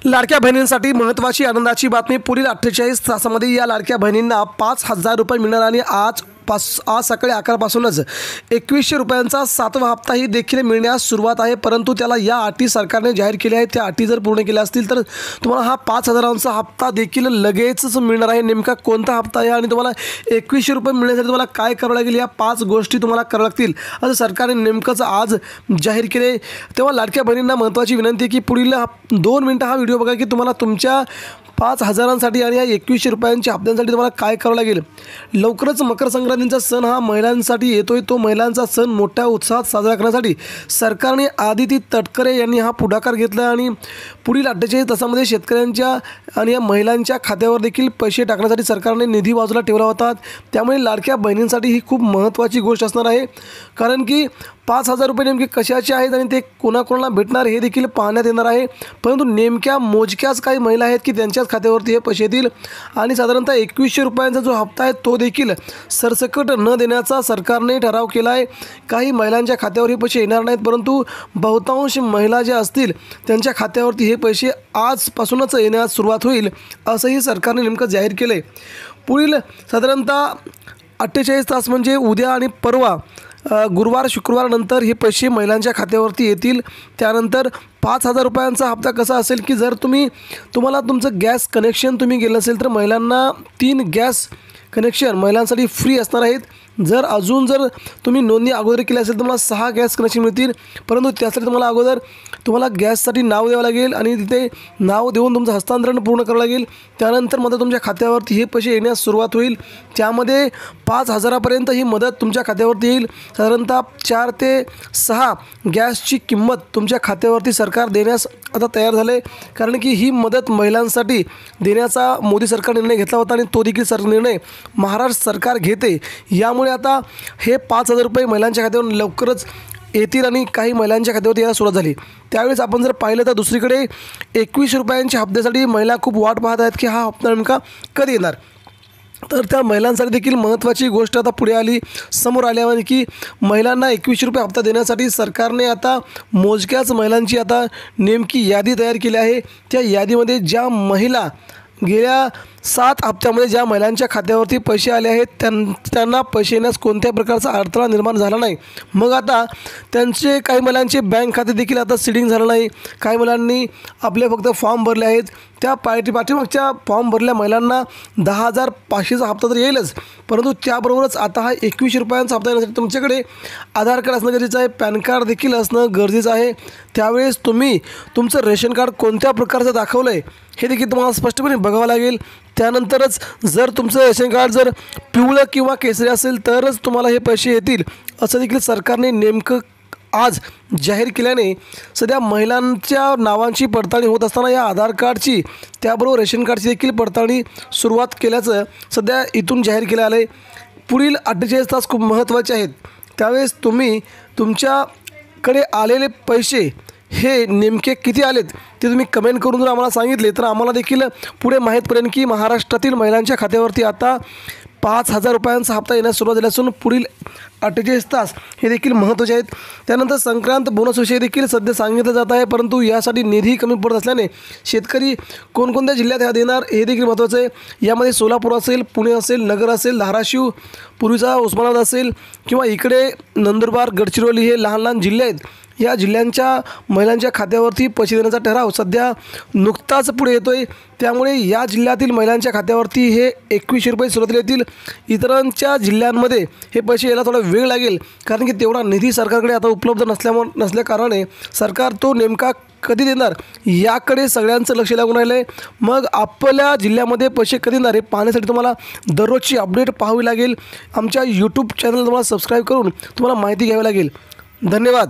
लाडक्या बहिणींसाठी महत्त्वाची आनंदाची बातमी। पुढील 48 तासामध्ये या लाडक्या बहिणींना 5,000 रुपये मिळणार आणि आज सकाळी 11 पासूनच 2100 रुपयांचा 7वा हप्ताही देखील मिळण्यास सुरुवात आहे। परंतु त्याला या अटी सरकारने जाहीर केल्या आहेत। त्या अटी जर पूर्ण केल्या असतील तर तुम्हाला हा 5,000चा हप्ता देखील लगेचच मिळणार आहे। नेमका कोणता हप्ता आहे आणि तुम्हाला 2100 रुपये मिळण्यासाठी तुम्हाला काय करावं लागेल, या 5 गोष्टी तुम्हाला कराव्या लागतील असं सरकारने नेमकंच आज जाहीर केले। तेव्हा लाडक्या बहिणींना महत्त्वाची विनंती आहे की पुढील 2 मिनिटं हा व्हिडिओ बघा की तुम्हाला तुमच्या 5,000साठी आणि या 2100 रुपयांच्या हप्त्यांसाठी तुम्हाला काय करावं लागेल। लवकरच मकर संक्रांतीचा सण हा महिलांसाठी येतोय। तो महिलांचा सण मोठ्या उत्साहात साजरा करण्यासाठी सरकारने आदिती तटकरे यांनी हा पुढाकार घेतला आणि पुढील 48 तासामध्ये शेतकऱ्यांच्या आणि या महिलांच्या खात्यावर देखील पैसे टाकण्यासाठी सरकारने निधी बाजूला ठेवला होता। त्यामुळे लाडक्या बहिणींसाठी ही खूप महत्त्वाची गोष्ट असणार आहे, कारण की 5,000 रुपये नेमके कशाचे आहेत आणि ते कोणाकोणाला भेटणार हे देखील पाहण्यात येणार आहे। परंतु नेमक्या मोजक्याच काही महिला आहेत की त्यांच्याच खात्यावरती हे पैसे येतील आणि साधारणतः 2100 रुपयांचा जो हप्ता आहे तो देखील सरसकट न देण्याचा सरकारने ठराव केला आहे। काही महिलांच्या खात्यावर हे पैसे येणार नाहीत, परंतु बहुतांश महिला ज्या असतील त्यांच्या खात्यावरती हे पैसे आजपासूनच येण्यास सुरुवात होईल असंही सरकारने नेमकं जाहीर केलं आहे। पुढील साधारणतः 48 तास म्हणजे उद्या आणि परवा गुरुवार शुक्रवार नंतर हे पैसे महिलांच्या खात्यावरती येतील। त्यानंतर 5,000 रुपयांचा हप्ता कसा असेल की जर तुम्हाला तुमचं गॅस कनेक्शन तुम्ही गेलं असेल तर महिलांना 3 गॅस कनेक्शन महिलांसाठी फ्री असणार आहेत। जर तुम्ही नोंदणी अगोदर केली असेल तर तुम्हाला 6 गॅस कनेक्शन मिळतील, परंतु त्यासाठी तुम्हाला गॅससाठी नाव द्यावं लागेल आणि तिथे नाव देऊन तुमचं हस्तांतरण पूर्ण करावं लागेल। त्यानंतर मात्र तुमच्या खात्यावरती हे पैसे येण्यास सुरुवात होईल। त्यामध्ये 5,000पर्यंत ही मदत तुमच्या खात्यावरती येईल। साधारणतः 4 ते 6 गॅसची किंमत तुमच्या खात्यावरती सरकार देण्यास आता तयार झाले, कारण की ही मदत महिलांसाठी देण्याचा मोदी सरकारने निर्णय घेतला होता आणि तो देखील निर्णय महाराष्ट्र सरकार घेते। यामुळे आता हे 5,000 रुपये महिलांच्या खात्यावर लवकरच येतील आणि काही महिलांच्या खात्यावरती यायला सुरुवात झाली। त्यावेळेस आपण जर पाहिलं तर दुसरीकडे 2100 रुपयांच्या हप्त्यासाठी महिला खूप वाट पाहत आहेत की हा हप्ता नेमका कधी येणार। तर त्या महिलांसाठी देखील महत्त्वाची गोष्ट आता पुढे समोर आल्यावर की महिलांना 2100 रुपये हप्ता देण्यासाठी सरकारने आता मोजक्याच महिलांची आता नेमकी यादी तयार केली आहे। त्या यादीमध्ये ज्या महिला गेल्या 7 हप्त्यामध्ये ज्या महिलांच्या खात्यावरती पैसे आले आहेत त्यांना पैसे येण्यास कोणत्याही प्रकारचा अडथळा निर्माण झाला नाही। मग आता काही महिलांचे बँक खाते देखील आता सीडिंग झालं नाही। काही महिलांनी आपले फक्त फॉर्म भरले आहेत। त्या पाठीमागच्या फॉर्म भरलेल्या महिलांना 10,500चा हप्ता तर येईलच, परंतु त्याबरोबरच आता हा 2100 रुपयांचा हप्ता येण्यासाठी तुमच्याकडे आधार कार्ड असणं गरजेचं आहे, पॅन कार्ड देखील असणं गरजेचं आहे। त्यावेळेस तुम्ही तुमचं रेशन कार्ड कोणत्या प्रकारचं दाखवलं आहे हे देखील तुम्हाला स्पष्टपणे बघावं लागेल। त्यानंतरच जर तुमचं रेशन कार्ड जर पिवळं किंवा केसरी असेल तरच तुम्हाला हे पैसे येतील असं देखील सरकारने नेमकं आज जाहीर केल्याने सध्या महिलांच्या नावांची पडताळणी होत असताना या आधार कार्डची त्याबरोबर रेशन कार्डची देखील पडताळणी सुरुवात केल्याचं सध्या इथून जाहीर केलं आलं आहे। पुढील 48 तास खूप महत्त्वाचे आहेत। त्यावेळेस तुमच्याकडे आलेले पैसे हे नेमके किती आलेत ते तुम्ही कमेंट करून जर आम्हाला सांगितले तर आम्हाला देखील पुढे माहीत पडेल की महाराष्ट्रातील महिलांच्या खात्यावरती आता 5,000 रुपयांचा हप्ता येण्यास सुरुवात झाली असून पुढील 48 तास हे देखील महत्त्वाचे आहेत। त्यानंतर संक्रांत बोनसविषयी देखील सध्या सांगितलं जात आहे, परंतु यासाठी निधी कमी पडत असल्याने शेतकरी कोणकोणत्या जिल्ह्यात ह्या देणार हे देखील महत्त्वाचं आहे। यामध्ये सोलापूर असेल, पुणे असेल, नगर असेल, धाराशिव, पूर्वीचा उस्मानाबाद असेल किंवा इकडे नंदुरबार, गडचिरोली हे लहान जिल्हे आहेत। या जिल्ह्यांच्या महिलांच्या खात्यावरती पैसे देण्याचा ठराव सध्या नुकताच पुढे येतोय। त्यामुळे या जिल्ह्यातील महिलांच्या खात्यावरती हे 2100 रुपये सुरुवातीला येतील। इतरांच्या जिल्ह्यांमध्ये हे पैसे यायला थोडा वेळ लागेल, कारण की तेवढा निधी सरकारकडे आता उपलब्ध नसल्याकारणाने सरकार तो नेमका कधी देणार याकडे सगळ्यांचं लक्ष लागून राहिलं आहे। मग आपल्या जिल्ह्यामध्ये पैसे कधी देणार हे पाहण्यासाठी तुम्हाला दररोजची अपडेट पाहावी लागेल। आमच्या यूट्यूब चॅनल तुम्हाला सबस्क्राईब करून तुम्हाला माहिती घ्यावी लागेल। धन्यवाद।